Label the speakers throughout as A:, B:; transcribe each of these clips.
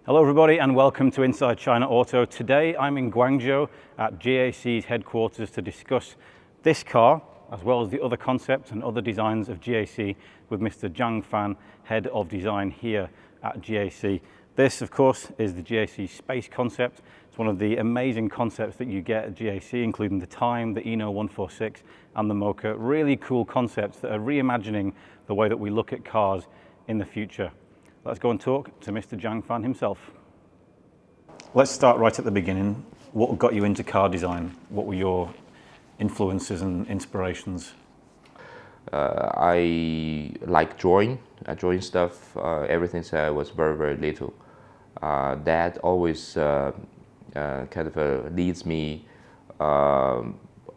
A: Hello everybody and welcome to Inside China Auto. Today I'm in Guangzhou at GAC's headquarters to discuss this car as well as the other concepts and other designs of GAC with Mr. Zhang Fan, Head of Design here at GAC. This of course is the GAC Space concept. It's one of the amazing concepts that you get at GAC, including the Time, the Eno 146 and the Mocha. Really cool concepts that are reimagining the way that we look at cars in the future. Let's go and talk to Mr. Zhang Fan himself. Let's start right at the beginning. What got you into car design? What were your influences and inspirations?
B: I like drawing. I drawing stuff everything since I was very little. That always leads me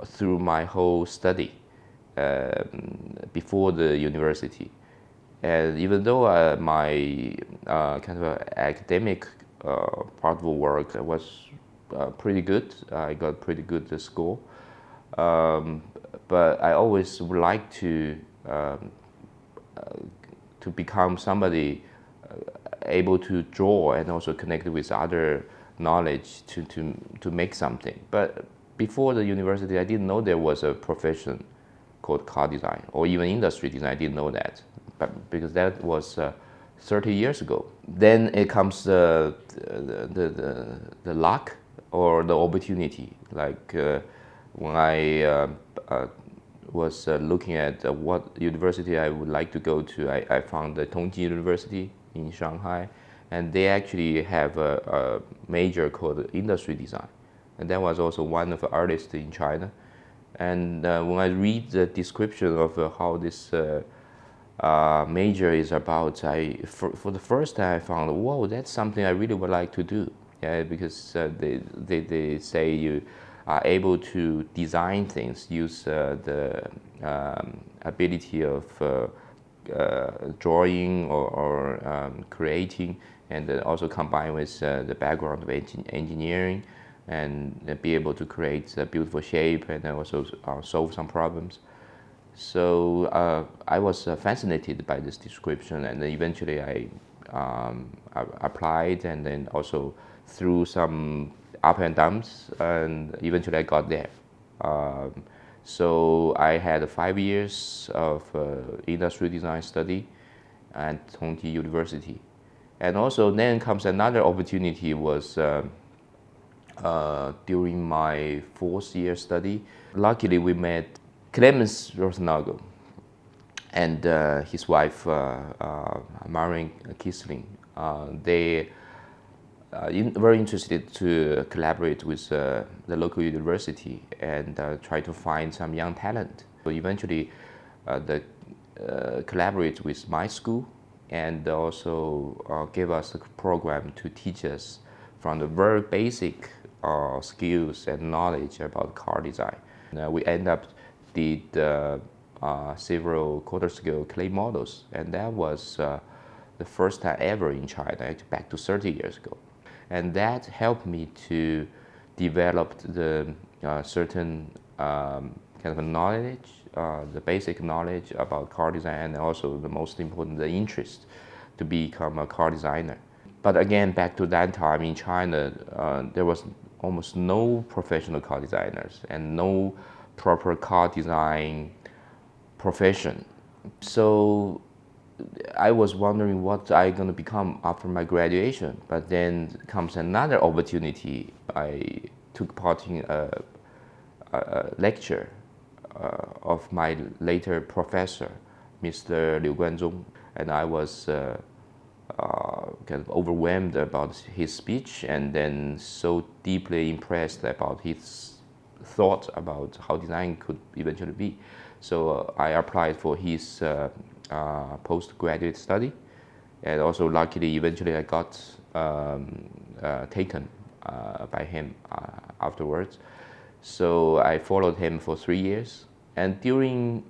B: through my whole study before the university. And even though my academic part of the work was pretty good, I got pretty good score. But I always would like to become somebody able to draw and also connect with other knowledge to make something. But before the university, I didn't know there was a profession called car design or even industry design. I didn't know that. Because that was 30 years ago. Then it comes the luck or the opportunity. Like when I was looking at what university I would like to go to, I found the Tongji University in Shanghai, and they actually have a major called industry design, and that was also one of the earliest in China. And when I read the description of how this major is about, for the first time I found, whoa, that's something I really would like to do. Yeah, because they say you are able to design things, use the ability of drawing or creating, and also combine with the background of engineering, and be able to create a beautiful shape and also solve some problems. So I was fascinated by this description, and then eventually I applied, and then also through some up and downs, and eventually I got there. So I had 5 years of industry design study at Tongji University, and also then comes another opportunity was during my 4th year study. Luckily we met Clemens Rosnago and his wife Marion Kisling. They very interested to collaborate with the local university and try to find some young talent. So eventually they collaborate with my school and also gave us a program to teach us from the very basic skills and knowledge about car design. We end up did several quarter-scale clay models, and that was the first time ever in China, back to 30 years ago. And that helped me to develop the certain kind of knowledge, the basic knowledge about car design, and also the most important, the interest to become a car designer. But again, back to that time in China, there was almost no professional car designers and no proper car design profession. So I was wondering what I'm going to become after my graduation. But then comes another opportunity. I took part in a lecture of my later professor, Mr. Liu Guanzhong, and I was kind of overwhelmed about his speech, and then so deeply impressed about his thought about how design could eventually be. So I applied for his postgraduate study, and also luckily eventually I got taken by him afterwards. So I followed him for 3 years, and during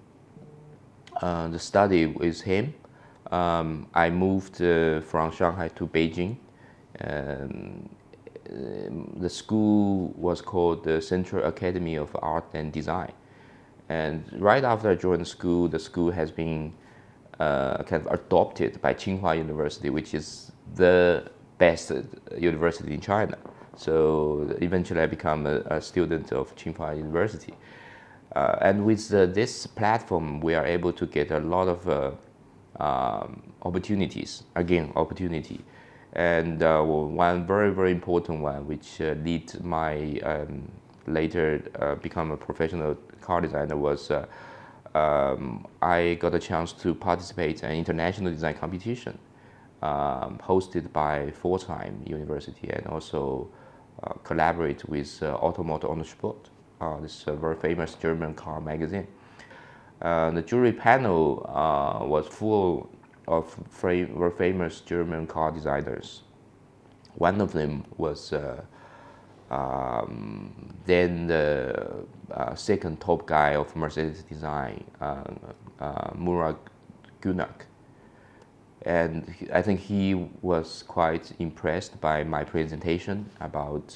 B: the study with him, I moved from Shanghai to Beijing. The school was called the Central Academy of Art and Design. And right after I joined the school has been kind of adopted by Tsinghua University, which is the best university in China. So eventually I become a student of Tsinghua University. And with this platform, we are able to get a lot of opportunities, again, opportunity. And one very, very important one, which lead my later become a professional car designer, was I got a chance to participate in an international design competition hosted by Pforzheim University, and also collaborate with Automotor on the Sport, this very famous German car magazine. The jury panel was full of very famous German car designers. One of them was then the second top guy of Mercedes-Design, Murat Günak. And I think he was quite impressed by my presentation about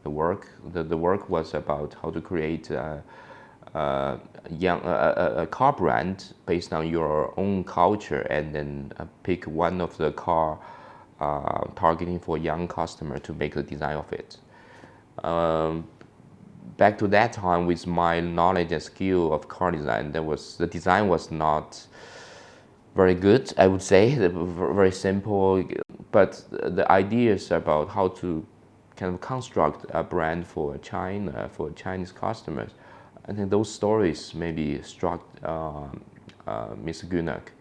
B: the work. The work was about how to create a car brand based on your own culture, and then pick one of the car targeting for young customer to make the design of it. Back to that time, with my knowledge and skill of car design, the design was not very good, I would say, very simple, but the ideas about how to kind of construct a brand for China, for Chinese customers, I think those stories maybe struck Mr. Günak.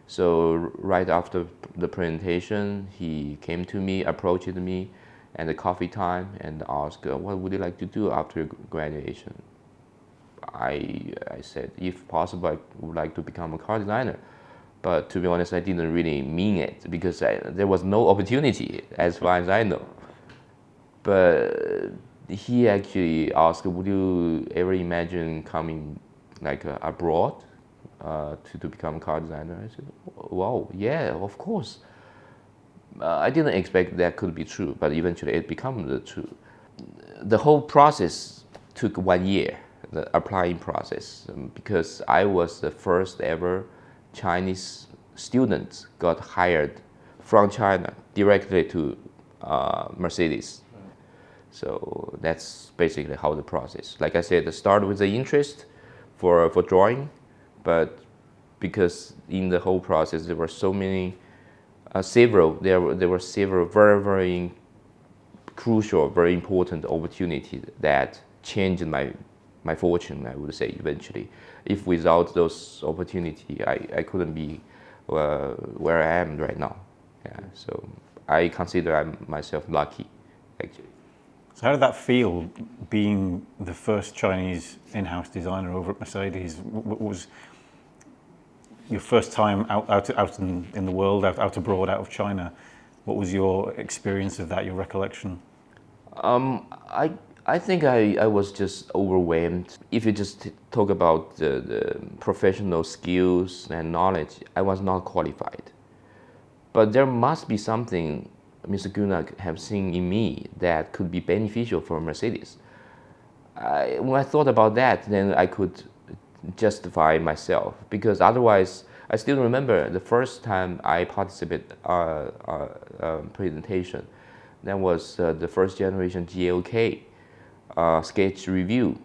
B: So right after the presentation, he came to me, approached me at the coffee time, and asked, what would you like to do after graduation? I said, if possible, I would like to become a car designer. But to be honest, I didn't really mean it, because there was no opportunity as far as I know. But he actually asked, would you ever imagine coming like abroad to become a car designer? I said, wow, yeah, of course. I didn't expect that could be true, but eventually it became the true. The whole process took 1 year, the applying process, because I was the first ever Chinese student got hired from China directly to Mercedes. So that's basically how the process. Like I said, it started with the interest for drawing, but because in the whole process there were so many, there were several very, very crucial, very important opportunities that changed my fortune, I would say, eventually. If without those opportunities, I couldn't be where I am right now. Yeah, so I consider myself lucky, actually.
A: So how did that feel, being the first Chinese in-house designer over at Mercedes? What was your first time out in the world, out abroad, out of China? What was your experience of that, your recollection?
B: I think I was just overwhelmed. If you just talk about the professional skills and knowledge, I was not qualified. But there must be something Mr. Günak have seen in me that could be beneficial for Mercedes. When I thought about that, then I could justify myself, because otherwise, I still remember the first time I participated presentation. That was the first generation GAC sketch review,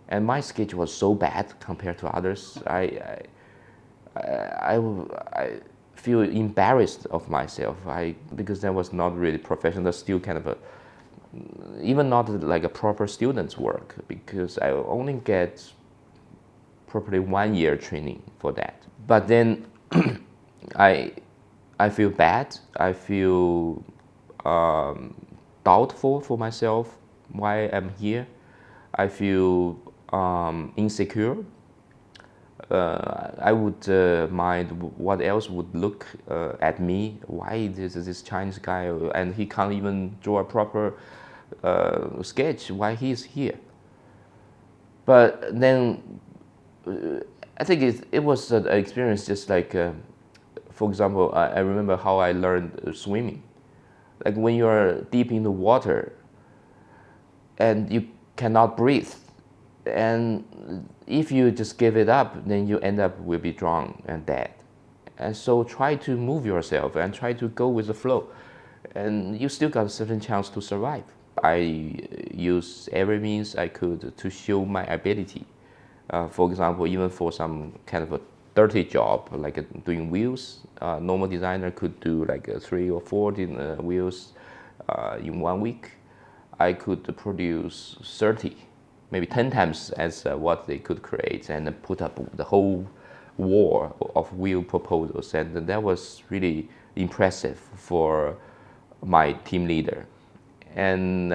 B: and my sketch was so bad compared to others. I feel embarrassed of myself. Because that was not really professional, still kind of even not like a proper student's work, because I only get probably 1 year training for that. But then I feel bad. I feel doubtful for myself, why I'm here. I feel insecure. I would mind what else would look at me. Why this Chinese guy, and he can't even draw a proper sketch, why he's here. But then I think it was an experience just like, for example, I remember how I learned swimming. Like when you're deep in the water and you cannot breathe, and if you just give it up, then you end up will be drowned and dead. And so try to move yourself and try to go with the flow. and you still got a certain chance to survive. I use every means I could to show my ability. For example, even for some kind of a dirty job, like doing wheels, normal designer could do like 3 or 4 wheels in 1 week. I could produce 30, maybe 10 times as what they could create, and put up the whole wall of wheel proposals, and that was really impressive for my team leader. And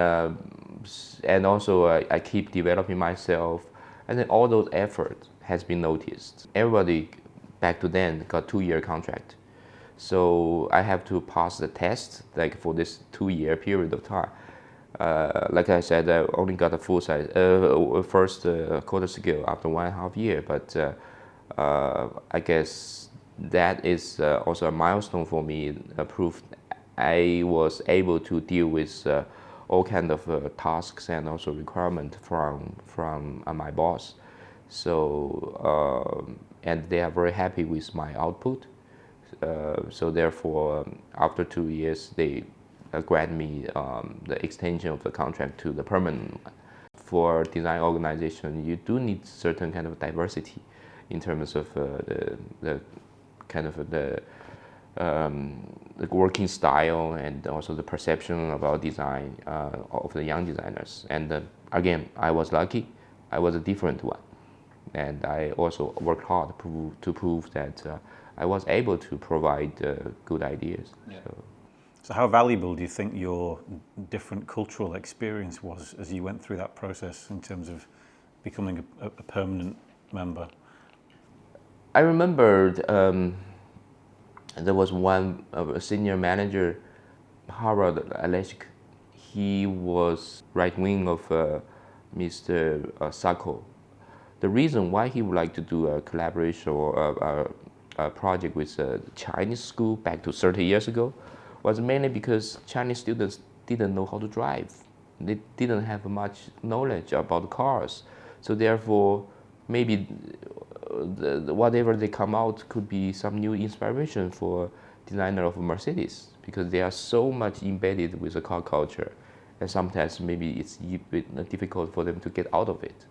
B: also I keep developing myself, and then all those efforts has been noticed. Everybody back to then got 2-year contract, so I have to pass the test like for this 2-year period of time. Like I said, I only got a full size first quarter skill after 1.5 years, but I guess that is also a milestone for me. Proof I was able to deal with all kind of tasks and also requirement from my boss. So and they are very happy with my output. So therefore, after 2 years, they grant me the extension of the contract to the permanent one. For design organization, you do need certain kind of diversity in terms of the kind of the working style and also the perception about design of the young designers. And again, I was lucky. I was a different one, and I also worked hard to prove that I was able to provide good ideas.
A: Yeah. So how valuable do you think your different cultural experience was as you went through that process in terms of becoming a permanent member?
B: I remembered there was one a senior manager, Harald Aleshk. He was right wing of Mr. Sacco. The reason why he would like to do a collaboration or a project with a Chinese school back to 30 years ago was mainly because Chinese students didn't know how to drive. They didn't have much knowledge about cars. So therefore, maybe whatever they come out could be some new inspiration for designer of Mercedes, because they are so much embedded with the car culture, and sometimes maybe it's a bit difficult for them to get out of it.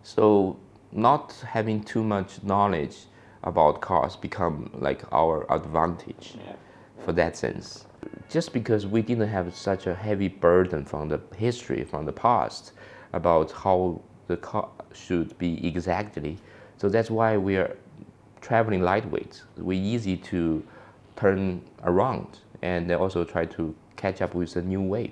B: So not having too much knowledge about cars become like our advantage. Yeah. For that sense. Just because we didn't have such a heavy burden from the history, from the past, about how the car should be exactly. So that's why we are traveling lightweight. We're easy to turn around and also try to catch up with the new wave.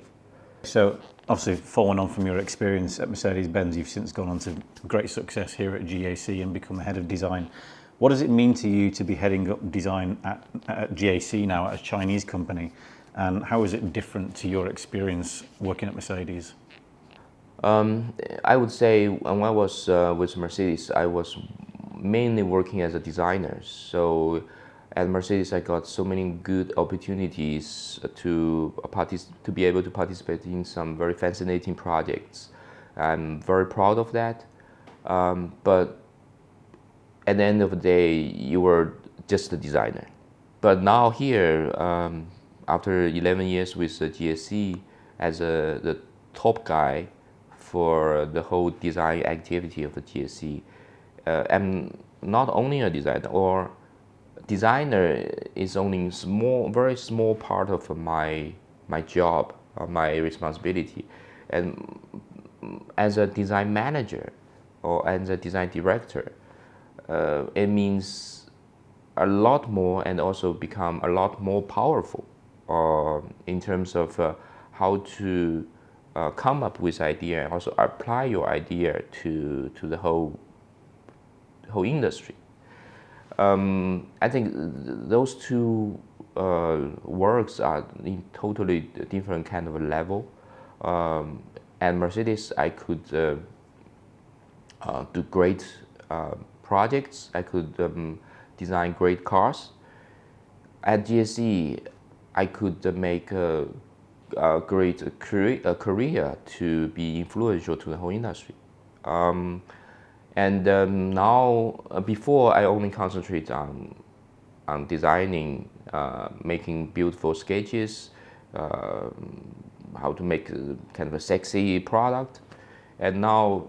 A: So obviously, following on from your experience at Mercedes-Benz, you've since gone on to great success here at GAC and become the head of design. What does it mean to you to be heading up design at GAC now, at a Chinese company? And how is it different to your experience working at Mercedes?
B: I would say when I was with Mercedes, I was mainly working as a designer. So at Mercedes, I got so many good opportunities to be able to participate in some very fascinating projects. I'm very proud of that. But at the end of the day, you were just a designer. But now here, after 11 years with GAC as the top guy for the whole design activity of the GAC, I'm not only a designer, or designer is only very small part of my job, my responsibility. And as a design manager or as a design director, it means a lot more, and also become a lot more powerful in terms of how to come up with idea and also apply your idea to the whole industry. I think those two works are in totally different kind of a level. At Mercedes, I could do great projects. I could design great cars. At GAC, I could make a great career to be influential to the whole industry. Now, before I only concentrate on designing making beautiful sketches, how to make kind of a sexy product. And now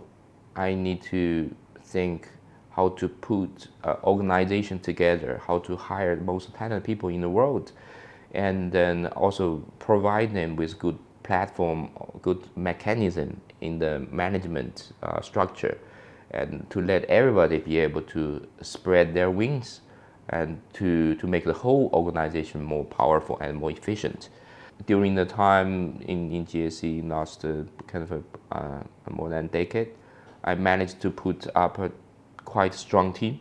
B: I need to think how to put organization together, how to hire the most talented people in the world, and then also provide them with good platform, good mechanism in the management structure, and to let everybody be able to spread their wings and to make the whole organization more powerful and more efficient. During the time in GAC last kind of more than a decade, I managed to put up a quite strong team.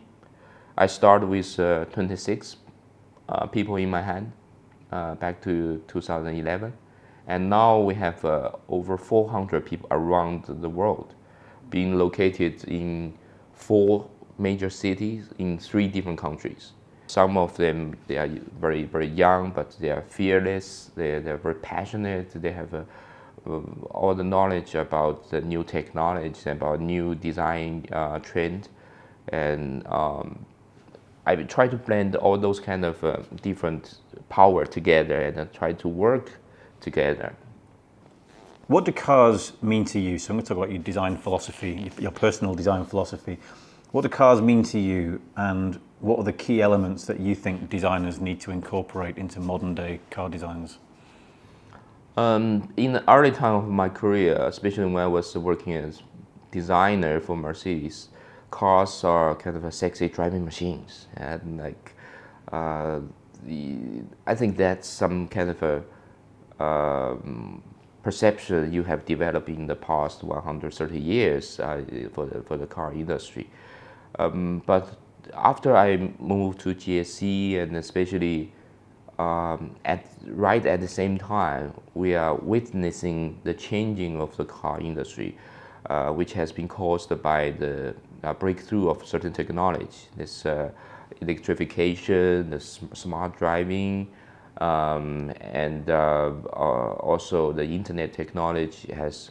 B: I started with 26 people in my hand back to 2011, and now we have over 400 people around the world, being located in 4 major cities in 3 different countries. Some of them, they are very, very young, but they are fearless, they're very passionate, they have all the knowledge about the new technology, about new design trend. And I try to blend all those kind of different power together and try to work together.
A: What do cars mean to you? So I'm going to talk about your design philosophy, your personal design philosophy. What do cars mean to you, and what are the key elements that you think designers need to incorporate into modern day car designs?
B: In the early time of my career, especially when I was working as designer for Mercedes, cars are kind of a sexy driving machines, and like I think that's some kind of a perception you have developed in the past 130 years for the car industry. But after I moved to GAC, and especially right at the same time, we are witnessing the changing of the car industry, which has been caused by the breakthrough of certain technology. This electrification, the smart driving, and also the internet technology has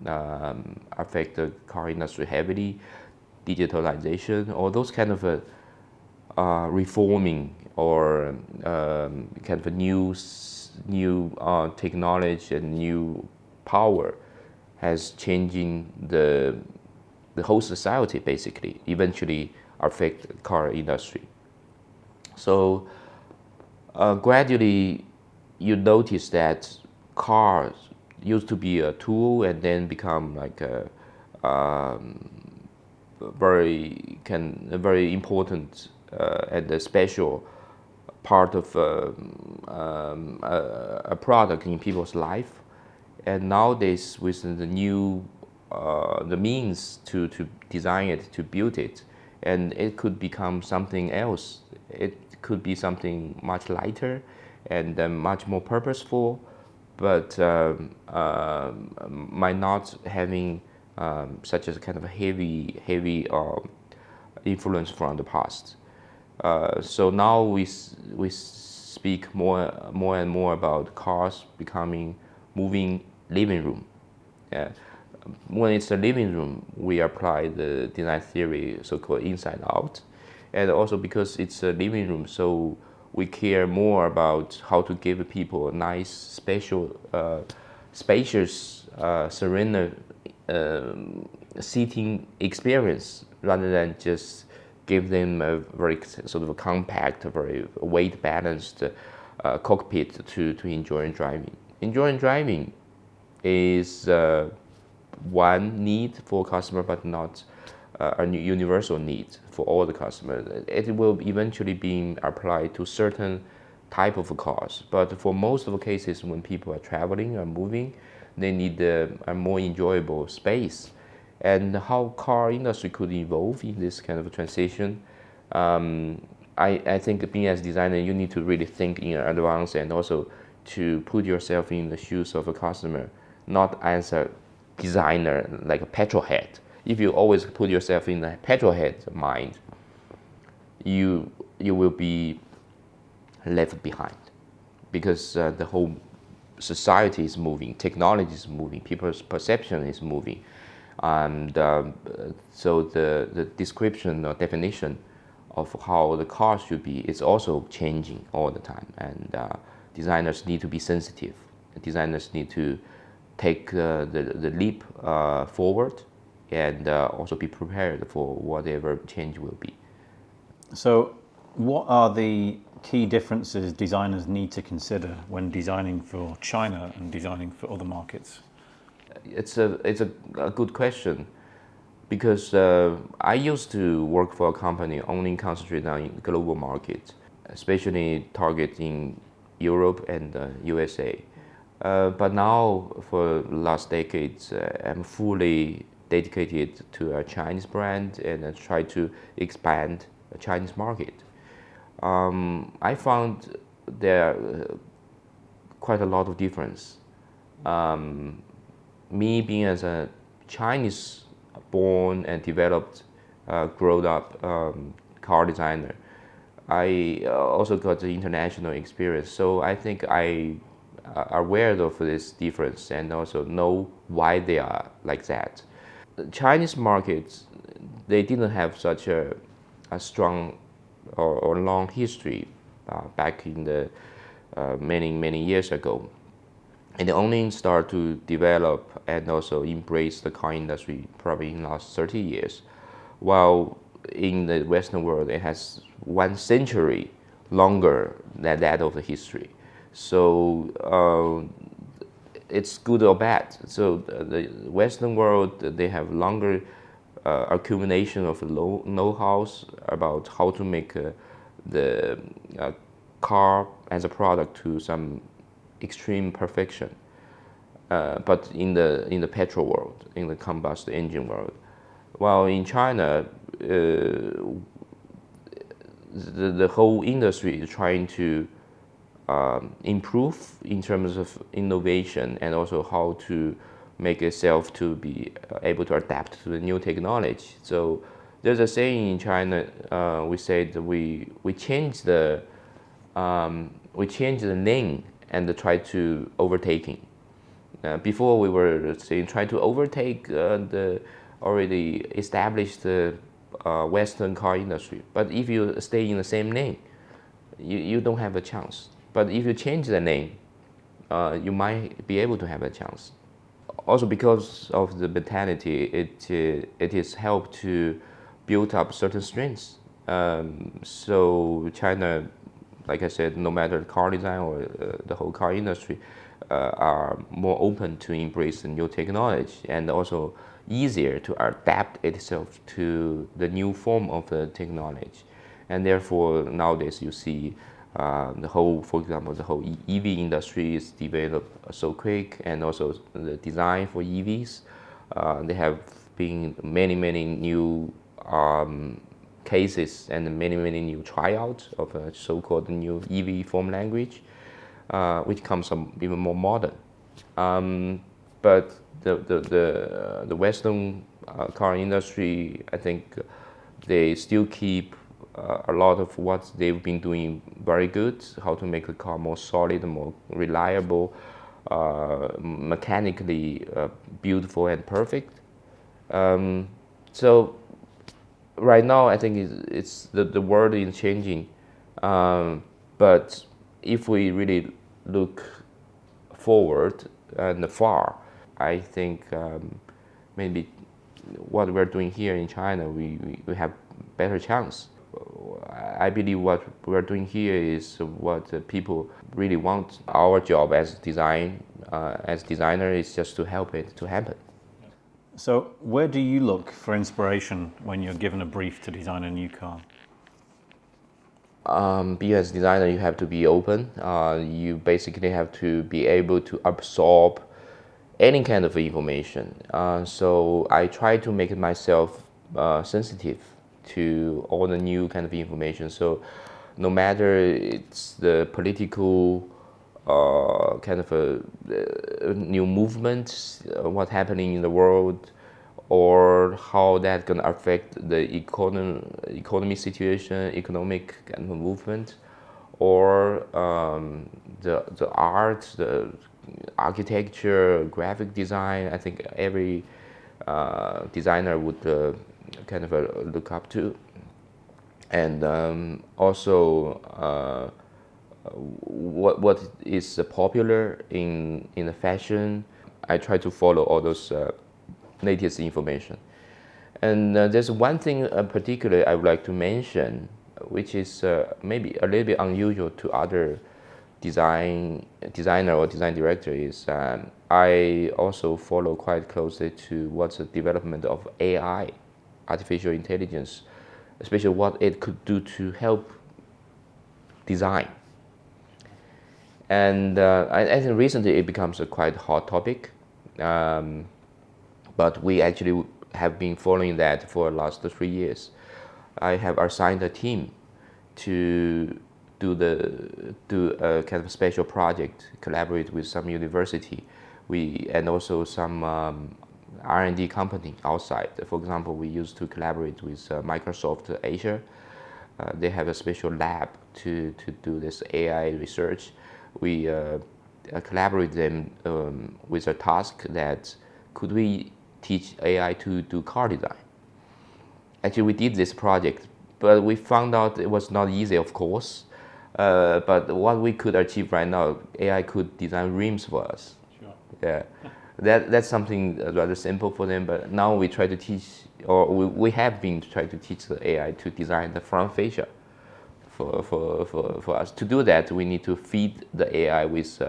B: affected the car industry heavily. Digitalization, or those kind of reforming or kind of a new technology and new power has changing the whole society, basically, eventually affect the car industry. So gradually you notice that cars used to be a tool and then become like a very important and a special part of a product in people's life. And nowadays, with the new the means to design it, to build it, and it could become something else. It could be something much lighter and much more purposeful, but might not having such a kind of a heavy influence from the past. So now we speak more and more about cars becoming moving living room. When it's a living room, we apply the design theory, so-called inside out, and also because it's a living room, so we care more about how to give people a nice, special, spacious, serene seating experience, rather than just give them a very sort of a compact, very weight balanced cockpit to enjoy driving. Enjoying driving is one need for customer, but not a universal need for all the customers. It will eventually be applied to certain type of cars, but for most of the cases, when people are traveling or moving, they need a more enjoyable space. And how car industry could evolve in this kind of transition, I think being as a designer, you need to really think in advance, and also to put yourself in the shoes of a customer, not as a designer like a petrol head. If you always put yourself in the petrol head mind, you will be left behind, because the whole society is moving, technology is moving, people's perception is moving, and so the description or definition of how the car should be is also changing all the time, and designers need to be sensitive. Designers need to take the leap forward and also be prepared for whatever change will be.
A: So what are the key differences designers need to consider when designing for China and designing for other markets?
B: It's a good question, because I used to work for a company only concentrated on global markets, especially targeting Europe and USA. But now, for the last decades, I'm fully dedicated to a Chinese brand and try to expand the Chinese market. I found there quite a lot of difference. Me being as a Chinese born and developed, grown up car designer, I also got the international experience. So I think I are aware of this difference and also know why they are like that. The Chinese markets, they didn't have such a strong or long history back in the many years ago. And they only start to develop and also embrace the car industry probably in the last 30 years, while in the Western world it has 1 century longer than that of the history. So it's good or bad. So the Western world, they have longer accumulation of know-hows about how to make the car as a product to some extreme perfection. But in the petrol world, in the combustion engine world, while in China, the whole industry is trying to improve in terms of innovation and also how to make itself to be able to adapt to the new technology. So there's a saying in China, we said we change the lane and try to overtaking. Before we were saying try to overtake the already established Western car industry. But if you stay in the same lane, you don't have a chance. But if you change the lane, you might be able to have a chance. Also, because of the mentality, it has helped to build up certain strengths. So China, like I said, no matter the car design or the whole car industry, are more open to embrace the new technology and also easier to adapt itself to the new form of the technology. And therefore, nowadays you see for example, the whole EV industry is developed so quick, and also the design for EVs. There have been many new cases and many new tryouts of a so-called new EV form language, which comes even more modern. But the Western car industry, I think they still keep a lot of what they've been doing very good, how to make the car more solid, more reliable, mechanically beautiful and perfect. So right now I think it's the world is changing, but if we really look forward and far, I think maybe what we're doing here in China, we have better chance. I believe what we're doing here is what people really want. Our job as designer is just to help it to happen.
A: So where do you look for inspiration when you're given a brief to design a new car?
B: Being as a designer, you have to be open. You basically have to be able to absorb any kind of information. So I try to make myself sensitive to all the new kind of information. So no matter it's the political kind of a new movement, what's happening in the world, or how that gonna affect the economy situation, economic kind of movement, or the art, the architecture, graphic design. I think every designer would kind of look up to. and also what is popular in the fashion. I try to follow all those latest information. And there's one thing particularly I would like to mention, which is maybe a little bit unusual to other designer or design director, is I also follow quite closely to what's the development of AI, artificial intelligence, especially what it could do to help design. And I think recently it becomes a quite hot topic, but we actually have been following that for the last 3 years. I have assigned a team to do a kind of special project, collaborate with some university, and also some R&D company outside. For example, we used to collaborate with Microsoft Asia. They have a special lab to do this AI research. We collaborate them with a task that could we teach AI to do car design. Actually, we did this project, but we found out it was not easy, of course. But what we could achieve right now, AI could design rims for us.
A: Sure.
B: Yeah, that's something rather simple for them. But now we try to teach, or we have been trying to teach the AI to design the front fascia for us. To do that, we need to feed the AI with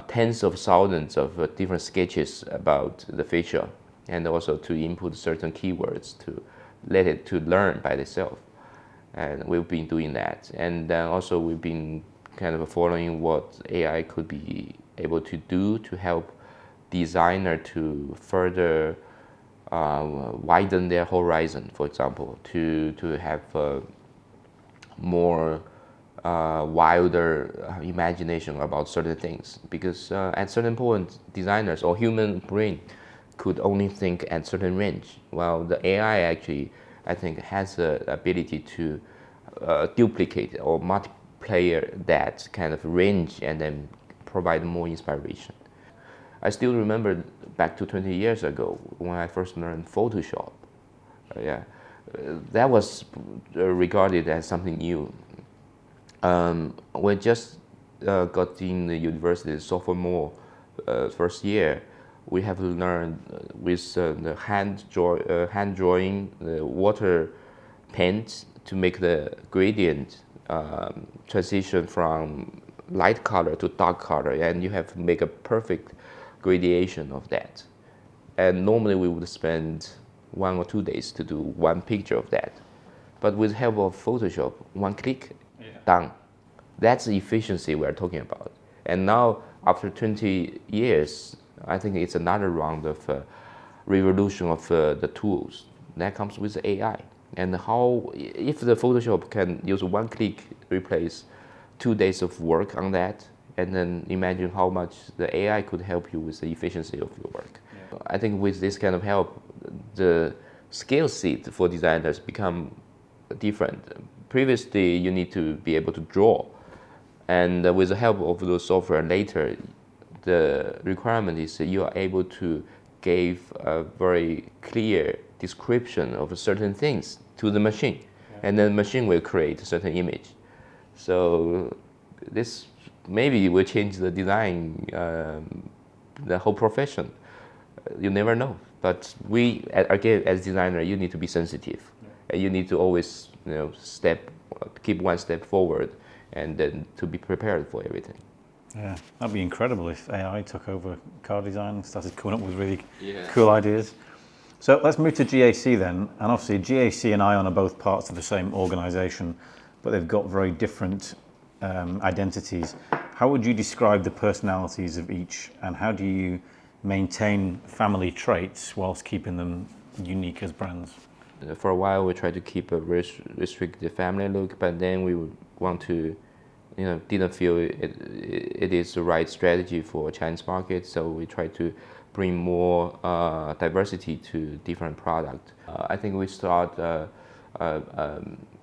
B: tens of thousands of different sketches about the fascia, and also to input certain keywords to let it to learn by itself. And we've been doing that. And then also we've been kind of following what AI could be able to do to help designer to further widen their horizon, for example, to have more wilder imagination about certain things. Because at certain point, designers or human brain could only think at certain range, while the AI actually, I think, has the ability to duplicate or multiply that kind of range and then provide more inspiration. I still remember back to 20 years ago when I first learned Photoshop. That was regarded as something new. We just got in the university sophomore first year. We have learned with the hand drawing, the water paint to make the gradient transition from light color to dark color, and you have to make a perfect gradation of that. And normally we would spend 1 or 2 days to do one picture of that. But with the help of Photoshop, one click, done. That's the efficiency we're talking about. And now, after 20 years, I think it's another round of revolution of the tools. That comes with AI. And how, if the Photoshop can use one click replace 2 days of work on that, and then imagine how much the AI could help you with the efficiency of your work. Yeah. I think with this kind of help, the skill set for designers become different. Previously, you need to be able to draw, and with the help of the software later, the requirement is that you are able to give a very clear description of certain things to the machine, and then the machine will create a certain image. So this maybe will change the design, the whole profession. You never know. But we, again, as designer, you need to be sensitive. And you need to always, keep one step forward, and then to be prepared for everything.
A: Yeah, that'd be incredible if AI took over car design and started coming up with really cool ideas. So let's move to GAC then. And obviously GAC and Aion are both parts of the same organization, but they've got very different identities. How would you describe the personalities of each, and how do you maintain family traits whilst keeping them unique as brands?
B: For a while, we tried to keep a restricted family look, but then we would want to, didn't feel it is the right strategy for Chinese market, so we tried to bring more diversity to different products. I think we start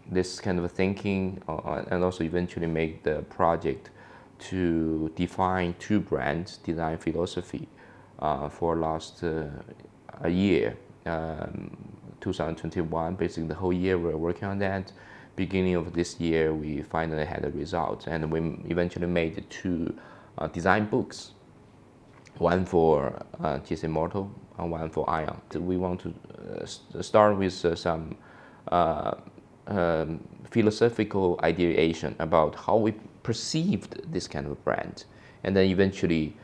B: this kind of thinking and also eventually make the project to define 2 brands design philosophy for last a year, 2021. Basically, the whole year we're working on that. Beginning of this year, we finally had a result, and we eventually made two design books. One for GAC Motor and one for Aion. We want to start with some philosophical ideation about how we perceived this kind of brand, and then eventually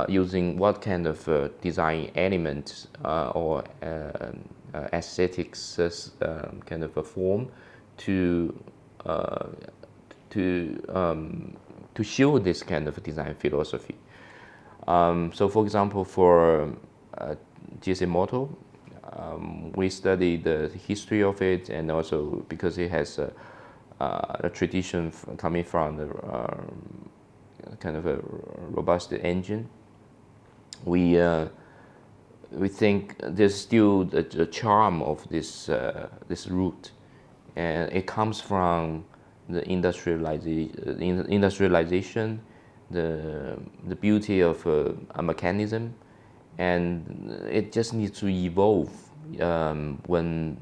B: using what kind of design elements or aesthetics kind of a form to show this kind of design philosophy. So, for example, for GAC Motor, we study the history of it, and also because it has a tradition coming from the kind of a robust engine. We think there's still the charm of this route, and it comes from the industrialization, the beauty of a mechanism, and it just needs to evolve when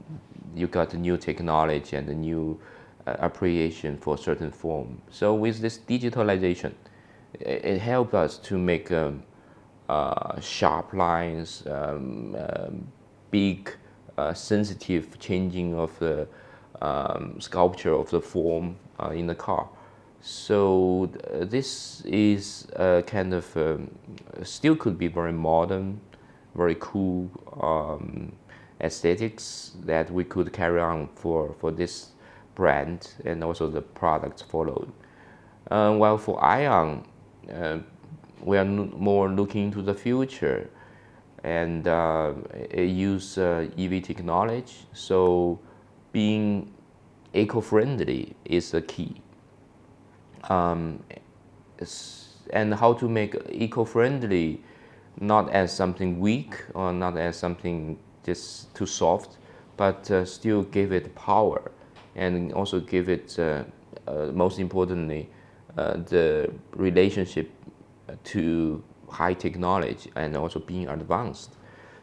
B: you got new technology and a new appreciation for certain form. So with this digitalization, it helped us to make sharp lines, big, sensitive changing of the sculpture of the form in the car. So this is kind of still could be very modern, very cool aesthetics that we could carry on for this brand, and also the products followed. While for Aion, we are more looking to the future, and use EV technology. So being eco-friendly is the key. And how to make eco-friendly not as something weak or not as something just too soft, but still give it power, and also give it, most importantly, the relationship to high technology and also being advanced.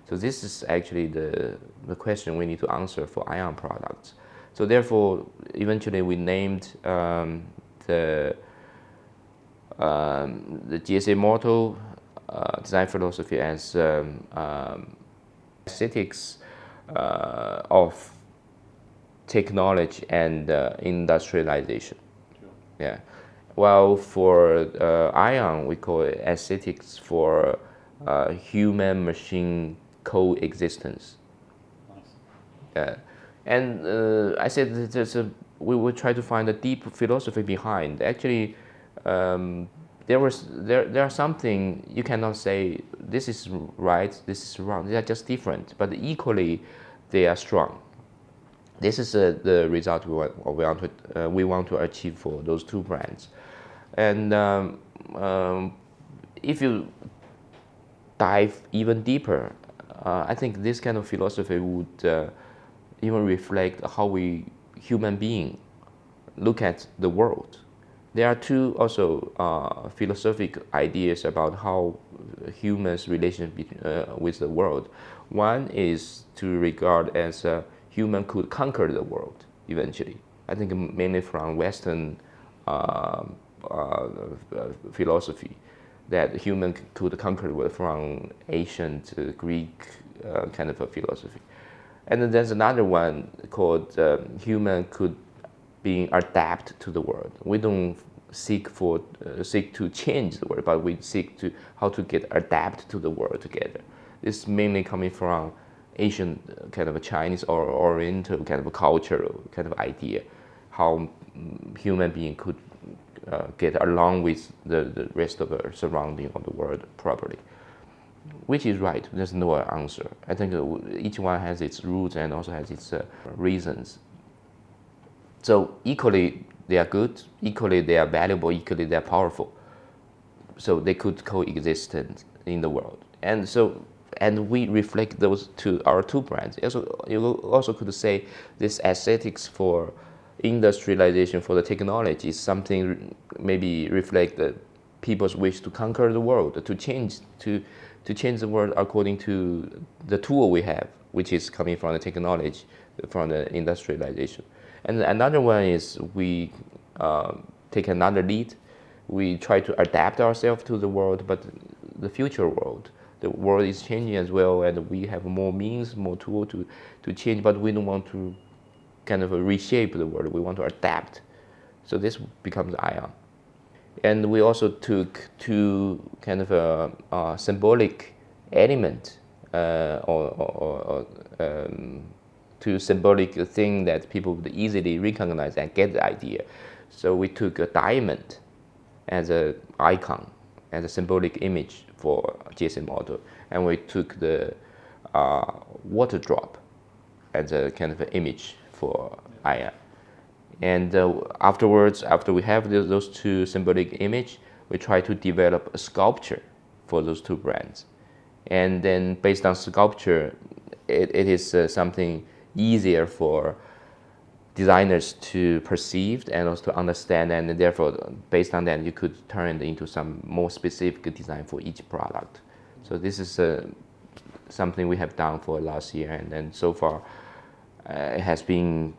B: So this is actually the question we need to answer for Aion products. So therefore, eventually we named the GAC Motor design philosophy as aesthetics of technology and industrialization. Sure. Yeah. While for Aion, we call it aesthetics for human-machine coexistence. Nice. And I said that we will try to find a deep philosophy behind. Actually, there are something you cannot say this is right, this is wrong. They are just different, but equally they are strong. This is the result we want to achieve for those two brands. And if you dive even deeper, I think this kind of philosophy would even reflect how we human beings look at the world. There are two also philosophic ideas about how humans' relationship with the world. One is to regard as human could conquer the world eventually. I think mainly from Western philosophy, that human could conquer the world, from ancient Greek kind of a philosophy. And then there's another one called human could being adapt to the world. We don't seek to change the world, but we seek to how to get adapt to the world together. This is mainly coming from Asian kind of a Chinese or Oriental kind of a cultural kind of idea, how human being could get along with the rest of the surrounding of the world properly. Which is right, there's no answer. I think each one has its roots and also has its reasons. So equally they are good, equally they are valuable, equally they are powerful. So they could coexist in the world. And we reflect those to our two brands. You also could say this aesthetics for industrialization, for the technology, is something maybe reflect the people's wish to conquer the world, to change the world according to the tool we have, which is coming from the technology, from the industrialization. And another one is we take another lead. We try to adapt ourselves to the world, but the future world. The world is changing as well, and we have more means, more tool to change, but we don't want to kind of reshape the world. We want to adapt. So this becomes Aion. And we also took two kind of a symbolic element or two symbolic thing that people would easily recognize and get the idea. So we took a diamond as an icon, as a symbolic image for GAC model, and we took the water drop as a kind of an image for Aion. And afterwards, after we have those two symbolic image, we try to develop a sculpture for those two brands. And then based on sculpture, it is something easier for designers to perceive and also to understand, and therefore based on that you could turn it into some more specific design for each product. So this is something we have done for last year, and then so far it has been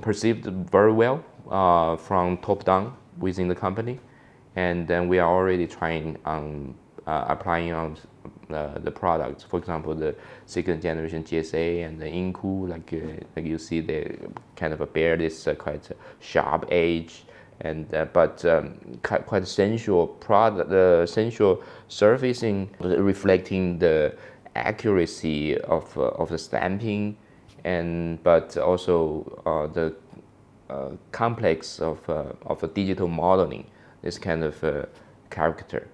B: perceived very well from top down within the company, and then we are already trying on applying on the products. For example, the second generation GSA and the Inku, like you see, they kind of bear this quite sharp edge, and but quite sensual product, the sensual surfacing, reflecting the accuracy of the stamping, and but also the complex of a digital modeling, this kind of character.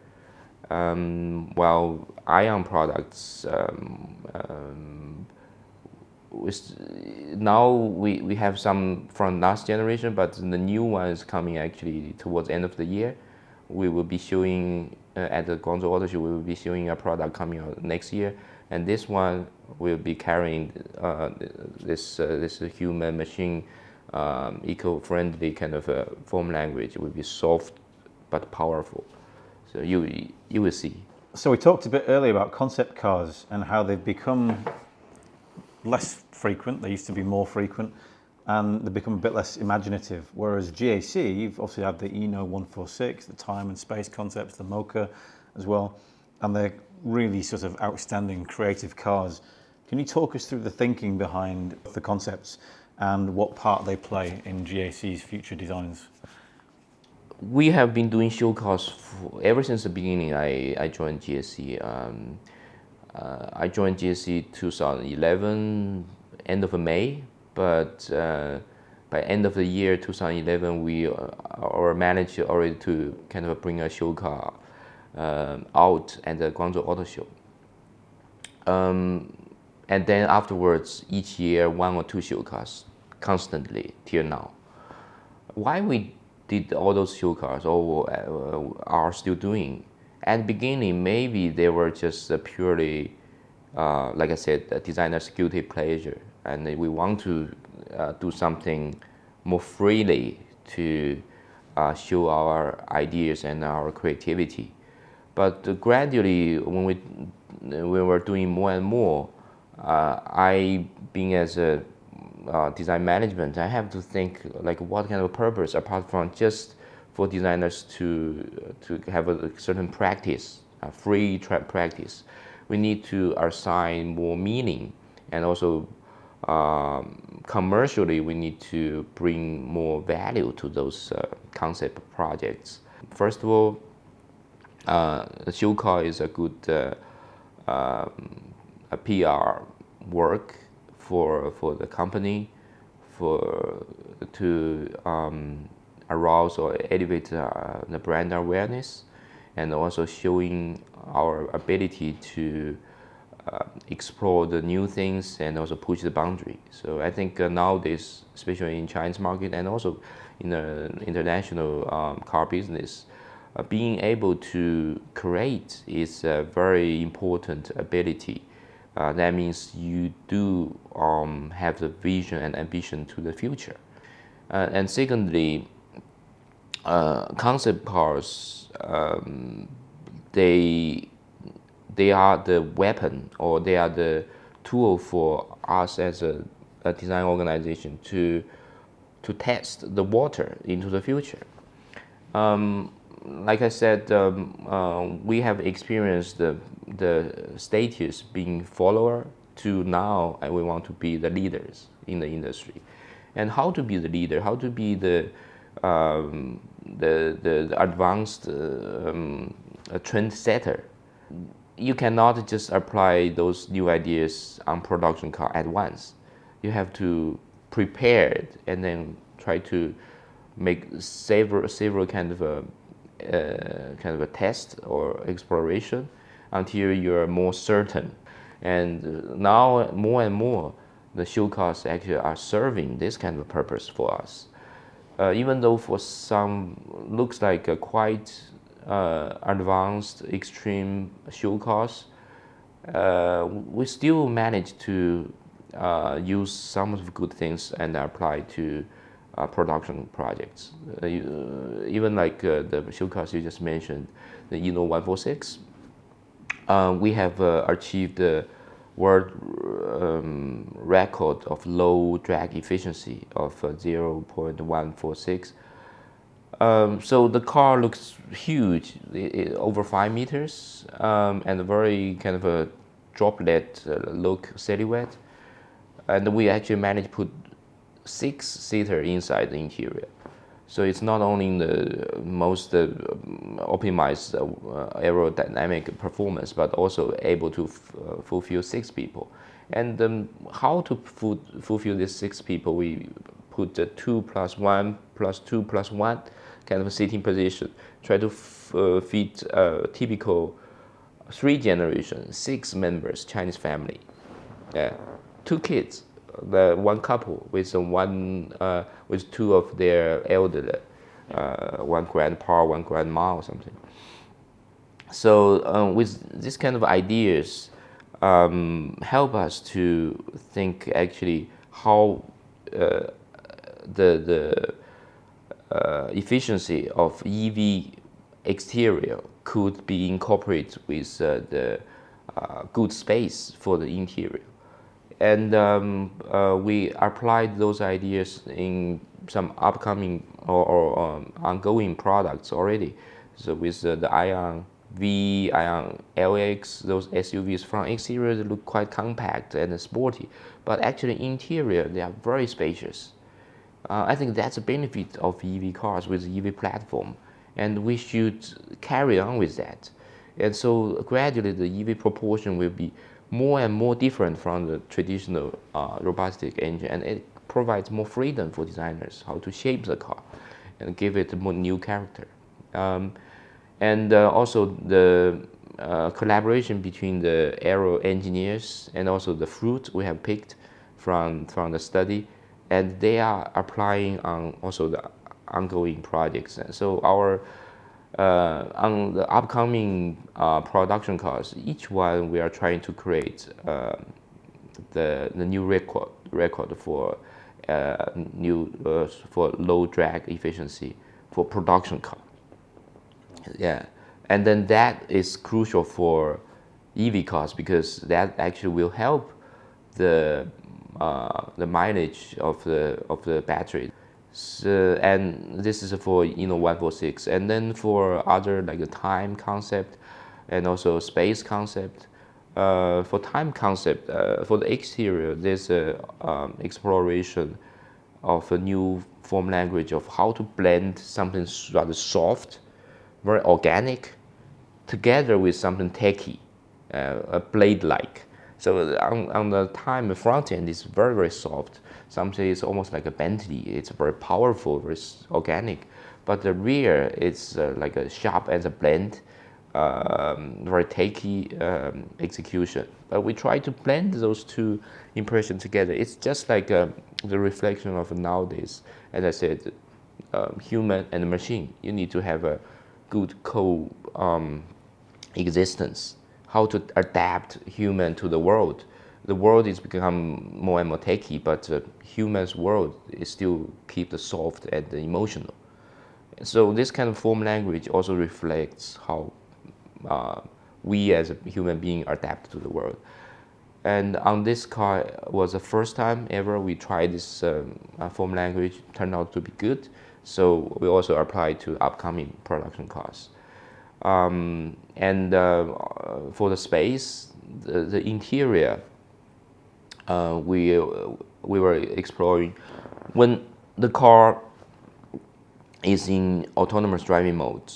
B: While Aion products, now we have some from last generation, but the new one is coming actually towards the end of the year. We will be showing at the Guangzhou Auto Show. We will be showing a product coming out next year, and this one will be carrying this human machine eco-friendly kind of form language. It will be soft but powerful. So you will see.
A: So we talked a bit earlier about concept cars and how they've become less frequent. They used to be more frequent, and they've become a bit less imaginative. Whereas GAC, you've obviously had the Eno 146, the time and space concepts, the Mocha as well, and they're really sort of outstanding creative cars. Can you talk us through the thinking behind the concepts and what part they play in GAC's future designs?
B: We have been doing show cars ever since the beginning. I joined GAC. I joined GAC 2011, end of May, but by end of the year 2011, we managed already to kind of bring a show car out at the Guangzhou Auto Show. And then afterwards, each year, 1 or 2 show cars, constantly till now. Why we did all those show cars, or are still doing? At the beginning, maybe they were just purely, like I said, a designer's guilty pleasure, and we want to do something more freely to show our ideas and our creativity. But gradually, when we were doing more and more, I, being as a design management, I have to think like what kind of purpose, apart from just for designers to have a certain practice, a free practice. We need to assign more meaning, and also commercially we need to bring more value to those concept projects. First of all, the show car is a good a PR work for the company, to arouse or elevate the brand awareness, and also showing our ability to explore the new things and also push the boundary. So I think nowadays, especially in Chinese market and also in the international car business, being able to create is a very important ability. That means you do have the vision and ambition to the future. And secondly, concept cars, they are the weapon, or they are the tool for us as a design organization to test the water into the future. Like I said, we have experienced the status being follower to now, and we want to be the leaders in the industry. And how to be the leader, how to be the advanced trend setter. You cannot just apply those new ideas on production car at once. You have to prepare it and then try to make several kind of a test or exploration until you're more certain. And now more and more, the show cars actually are serving this kind of a purpose for us. Even though for some looks like a quite advanced, extreme show cars, we still manage to use some of the good things and apply to production projects. Even like the show cars you just mentioned, the Aion 146, we have achieved the world record of low drag efficiency of 0.146. So the car looks huge, over 5 meters, and a very kind of a droplet look silhouette. And we actually managed to put 6-seater inside the interior. So it's not only the most optimized aerodynamic performance, but also able to fulfill 6 people. And how to fulfill these 6 people, we put the 2 + 1 + 2 + 1 kind of a seating position. Try to fit a typical 3 generation, 6 members Chinese family. 2 kids. The one couple with with 2 of their elderly, one grandpa, one grandma, or something. So with this kind of ideas, help us to think actually how the efficiency of EV exterior could be incorporated with the good space for the interior. And we applied those ideas in some upcoming or ongoing products already. So with the Aion V, Aion LX, those SUVs from exterior they look quite compact and sporty, but actually interior they are very spacious. I think that's a benefit of EV cars with the EV platform, and we should carry on with that. And so gradually the EV proportion will be more and more different from the traditional robotic engine, and it provides more freedom for designers how to shape the car and give it more new character. And also the collaboration between the aero engineers and also the fruit we have picked from the study, and they are applying on also the ongoing projects. And so our on the upcoming production cars, each one we are trying to create the new record for for low drag efficiency for production car. And then that is crucial for EV cars because that actually will help the mileage of the battery. So, and this is for 146, and then for other like the time concept and also space concept. For time concept, for the exterior, there's a exploration of a new form language of how to blend something rather soft, very organic, together with something techy, a blade-like. So on the time, the front end is very, very soft. Some say it's almost like a Bentley. It's very powerful, very organic. But the rear, it's like a sharp as a blend, very techy execution. But we try to blend those two impressions together. It's just like the reflection of nowadays. As I said, human and machine. You need to have a good existence. How to adapt human to the world. The world is become more and more techy, but human's world is still keep the soft and the emotional. So this kind of form language also reflects how we as a human being adapt to the world. And on this car was the first time ever we tried this form language, turned out to be good. So we also applied to upcoming production cars. And for the space, the interior, we were exploring when the car is in autonomous driving mode,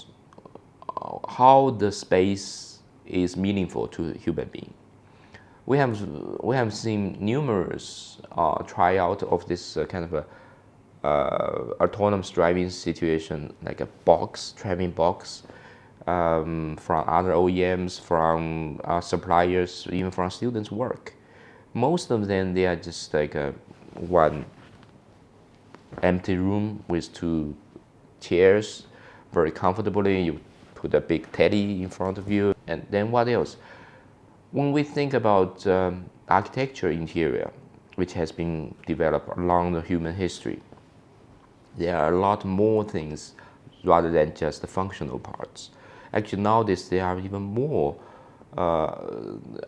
B: how the space is meaningful to a human being. We have seen numerous tryout of this kind of autonomous driving situation, like a driving box, from other OEMs, from suppliers, even from students' work. Most of them, they are just like one empty room with two chairs, very comfortably. You put a big teddy in front of you, and then what else? When we think about architecture interior, which has been developed along the human history, there are a lot more things rather than just the functional parts. Actually, nowadays there are even more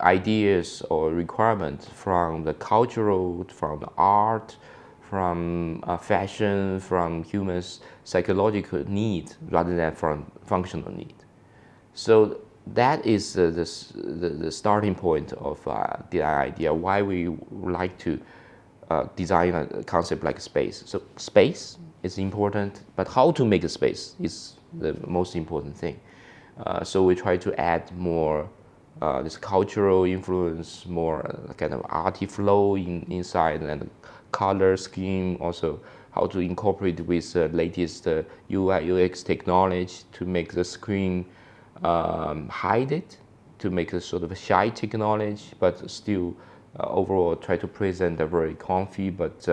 B: ideas or requirements from the cultural, from the art, from fashion, from humans' psychological need rather than from functional need. So that is the starting point of the idea why we like to design a concept like space. So space is important, but how to make a space is the most important thing. So we try to add more this cultural influence, more kind of arty flow inside, and color scheme, also how to incorporate with the latest UI UX technology to make the screen hide it, to make a sort of a shy technology, but still overall try to present a very comfy but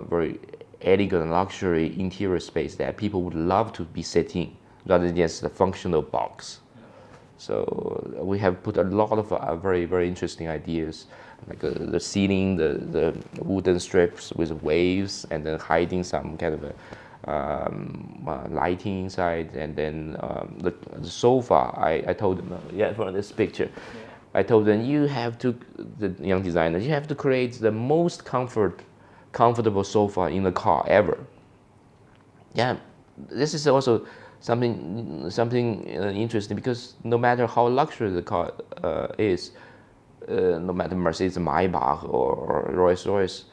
B: very elegant luxury interior space that people would love to be sitting rather than just a functional box. So we have put a lot of very, very interesting ideas, like the ceiling, the wooden strips with waves, and then hiding some kind of a lighting inside, and then the sofa. I told them, for this picture, I told them the young designers, you have to create the most comfortable sofa in the car ever. Yeah, this is also something interesting, because no matter how luxury the car is, no matter Mercedes-Maybach or Rolls-Royce,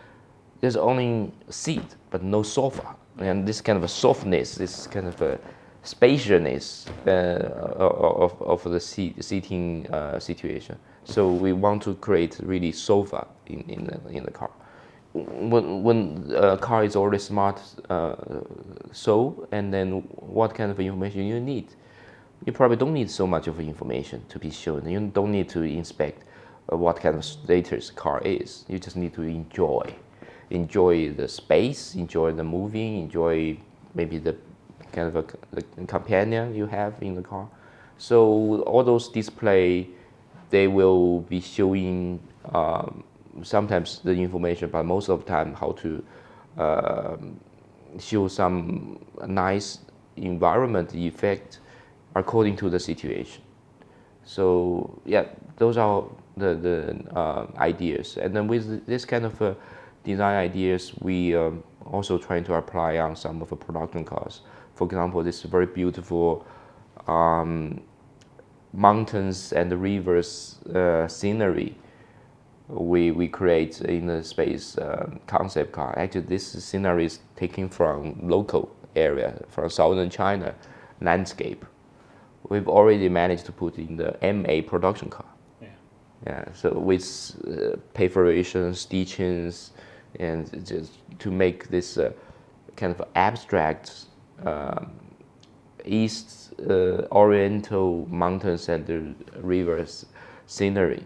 B: there's only seat but no sofa, and this kind of a softness, this kind of a spaciousness of the seating situation. So we want to create really sofa in the car. When a car is already smart, and then what kind of information you need? You probably don't need so much of information to be shown. You don't need to inspect what kind of status the car is. You just need to enjoy the space, enjoy the moving, enjoy maybe the kind of the companion you have in the car. So all those display, they will be showing sometimes the information, but most of the time how to show some nice environment effect according to the situation. So yeah, those are the ideas. And then with this kind of design ideas, we also trying to apply on some of the production cars. For example, this very beautiful mountains and rivers scenery we create in the space concept car. Actually, this scenery is taken from local area, from southern China landscape. We've already managed to put in the MA production car. Yeah. So with perforations, stitchings, and just to make this kind of abstract East Oriental mountains and rivers scenery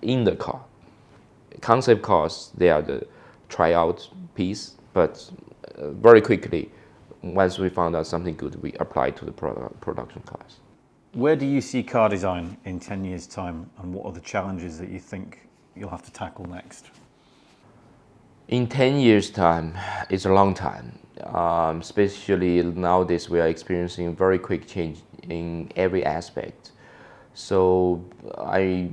B: in the car. Concept cars, they are the tryout piece, but very quickly, once we found out something good, we applied to the production cars.
A: Where do you see car design in 10 years' time, and what are the challenges that you think you'll have to tackle next?
B: In 10 years' time, it's a long time. Especially nowadays, we are experiencing very quick change in every aspect. So I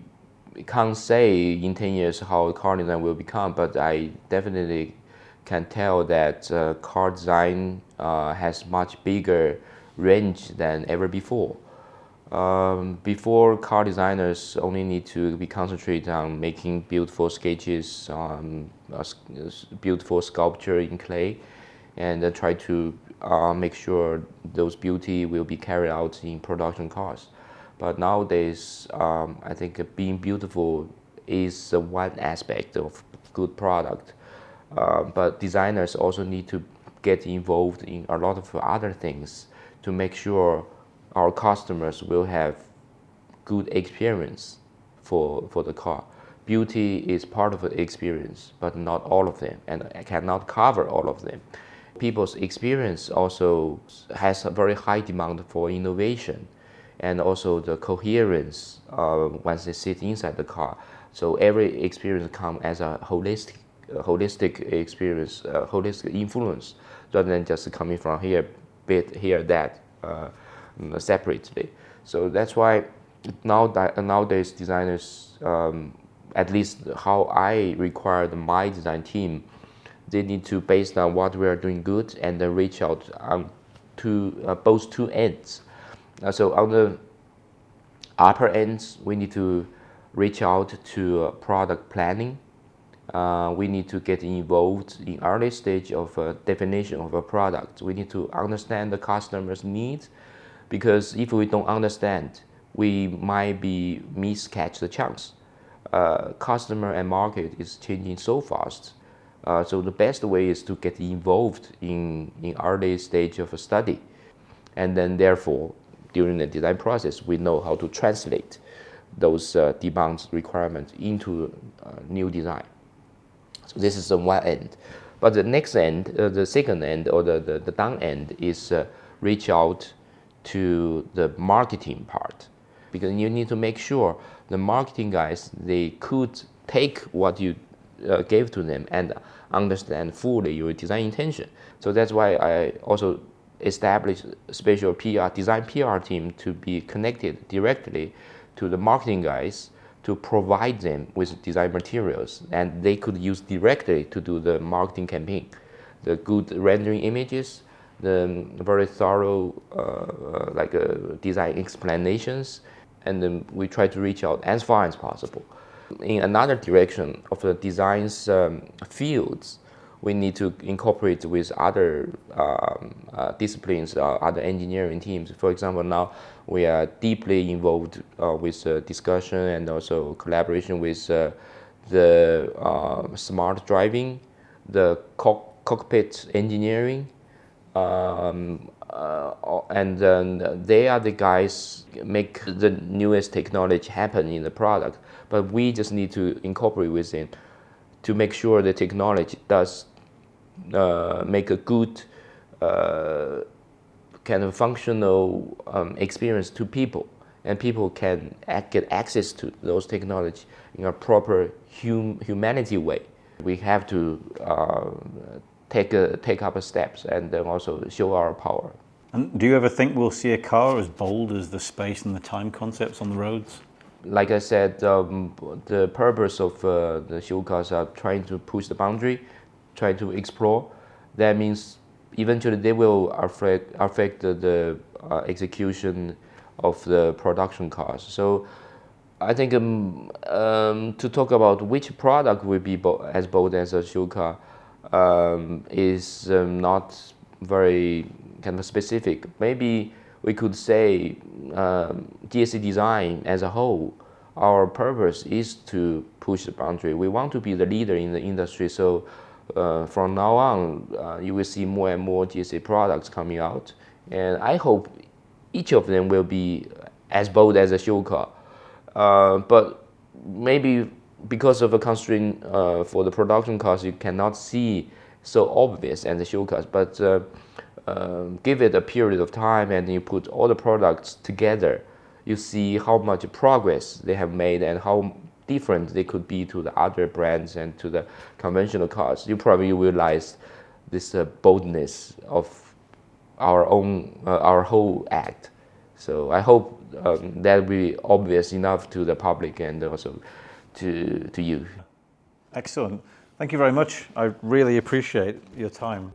B: can't say in 10 years how car design will become, but I definitely can tell that car design has much bigger range than ever before. Before, car designers only need to be concentrated on making beautiful sketches, beautiful sculpture in clay, and try to make sure those beauty will be carried out in production cars. But nowadays, I think being beautiful is one aspect of good product. But designers also need to get involved in a lot of other things to make sure our customers will have good experience for the car. Beauty is part of the experience, but not all of them, and I cannot cover all of them. People's experience also has a very high demand for innovation and also the coherence once they sit inside the car. So every experience comes as a holistic experience, holistic influence, rather than just coming from here, bit here, that separately. So that's why nowadays designers, at least how I require my design team, they need to, based on what we are doing good, and then reach out to both two ends. So on the upper ends, we need to reach out to product planning. We need to get involved in early stage of definition of a product. We need to understand the customer's needs, because if we don't understand, we might be miscatch the chance. Customer and market is changing so fast. So the best way is to get involved in early stage of a study, and then therefore during the design process we know how to translate those demands, requirements into new design. So this is the one end. But the next end, the second end, or the down end, is reach out to the marketing part, because you need to make sure the marketing guys, they could take what you gave to them and understand fully your design intention. So that's why I also established a special design PR team to be connected directly to the marketing guys to provide them with design materials, and they could use directly to do the marketing campaign. The good rendering images, the very thorough design explanations, and then we try to reach out as far as possible. In another direction of the design's fields, we need to incorporate with other disciplines, other engineering teams. For example, now we are deeply involved with discussion and also collaboration with the smart driving, the cockpit engineering, and then they are the guys make the newest technology happen in the product. But we just need to incorporate with it to make sure the technology does make a good kind of functional experience to people, and people can get access to those technology in a proper humanity way. We have to take up steps and then also show our power.
A: And do you ever think we'll see a car as bold as the space and the time concepts on the roads?
B: Like I said, the purpose of the show cars are trying to push the boundary, try to explore. That means eventually they will affect the execution of the production cars. So I think to talk about which product will be as bold as a show car is not very kind of specific. Maybe we could say GAC Design as a whole, our purpose is to push the boundary. We want to be the leader in the industry. So from now on, you will see more and more GAC products coming out. And I hope each of them will be as bold as a show car. But maybe because of a constraint for the production cars, you cannot see so obvious as the show cars. But give it a period of time and you put all the products together, you see how much progress they have made and how different they could be to the other brands and to the conventional cars. You probably realize this boldness of our whole act. So I hope that will be obvious enough to the public and also to you.
C: Excellent. Thank you very much. I really appreciate your time.